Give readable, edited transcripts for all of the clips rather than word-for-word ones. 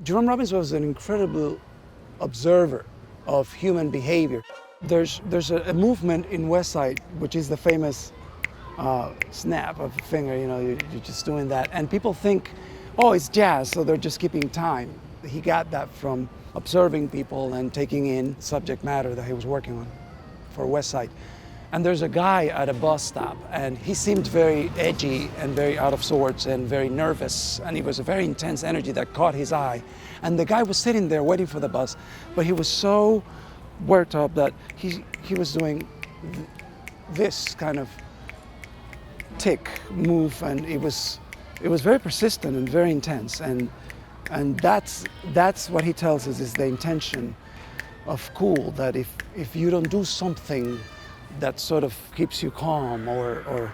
Jerome Robbins was an incredible observer of human behavior. There's a movement in West Side, which is the famous snap of the finger, you're just doing that. And people think, oh, it's jazz, so they're just keeping time. He got that from observing people and taking in subject matter that he was working on for West Side. And there's a guy at a bus stop, and he seemed very edgy and very out of sorts and very nervous, and he was a very intense energy that caught his eye. And the guy was sitting there waiting for the bus, but he was so worked up that he was doing this kind of tick move, and it was very persistent and very intense. And that's what he tells us is the intention of cool, that if you don't do something that sort of keeps you calm or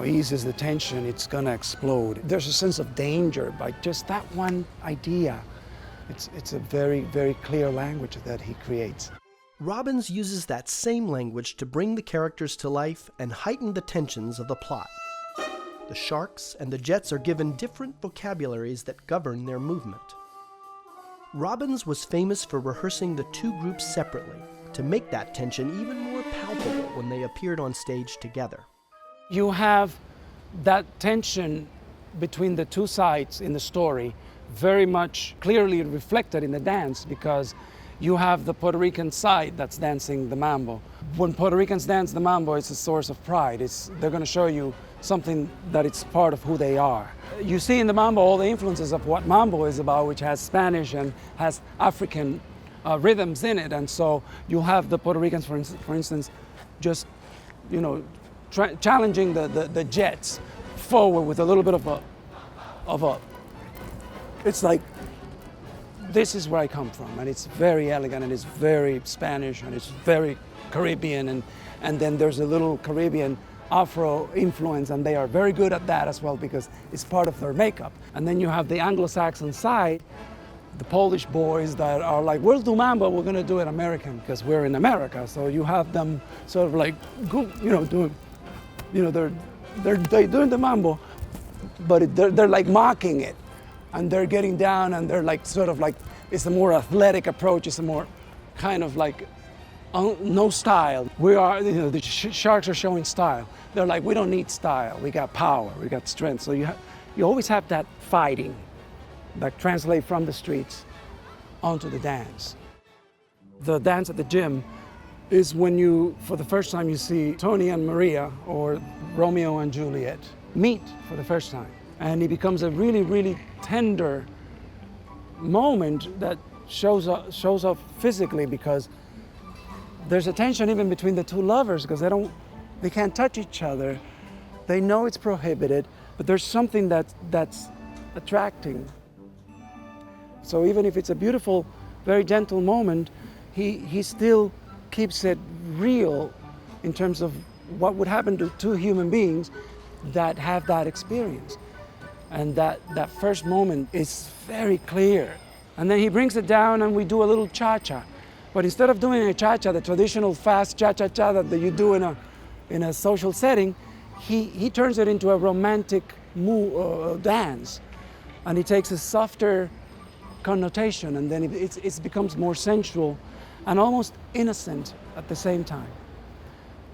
eases the tension, it's gonna explode. There's a sense of danger by just that one idea. It's a very, very clear language that he creates. Robbins uses that same language to bring the characters to life and heighten the tensions of the plot. The sharks and the jets are given different vocabularies that govern their movement. Robbins was famous for rehearsing the two groups separately to make that tension even more palpable when they appeared on stage together. You have that tension between the two sides in the story very much clearly reflected in the dance, because you have the Puerto Rican side that's dancing the mambo. When Puerto Ricans dance the mambo, it's a source of pride. They're going to show you something that it's part of who they are. You see in the mambo all the influences of what mambo is about, which has Spanish and has African rhythms in it. And so you have the Puerto Ricans, for instance, just, challenging the jets forward with a little bit of a, it's like, this is where I come from, and it's very elegant, and it's very Spanish, and it's very Caribbean, and then there's a little Caribbean Afro influence, and they are very good at that as well because it's part of their makeup. And then you have the Anglo-Saxon side, the Polish boys that are like, we'll do mambo, we're gonna do it American because we're in America. So you have them sort of like, doing, they're doing the mambo, but they're like mocking it. And they're getting down, and they're like sort of like, it's a more athletic approach. It's a more kind of like no style. We are, the sharks are showing style. They're like, we don't need style. We got power. We got strength. So you always have that fighting that translates from the streets onto the dance. The dance at the gym is when you, for the first time, you see Tony and Maria, or Romeo and Juliet, meet for the first time. And it becomes a really, really tender moment that shows up physically, because there's a tension even between the two lovers because they can't touch each other. They know it's prohibited, but there's something that's attracting. So even if it's a beautiful, very gentle moment, he still keeps it real in terms of what would happen to two human beings that have that experience. And that first moment is very clear. And then he brings it down, and we do a little cha-cha. But instead of doing a cha-cha, the traditional fast cha-cha-cha that you do in a social setting, he turns it into a romantic dance. And he takes a softer connotation, and then it becomes more sensual and almost innocent at the same time.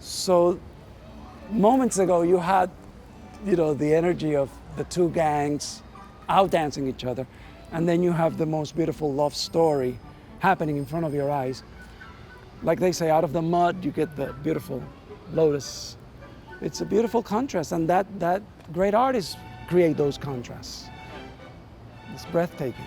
So moments ago, you had the energy of the two gangs out-dancing each other, and then you have the most beautiful love story happening in front of your eyes. Like they say, out of the mud you get the beautiful lotus. It's a beautiful contrast, and that great artists create those contrasts. It's breathtaking.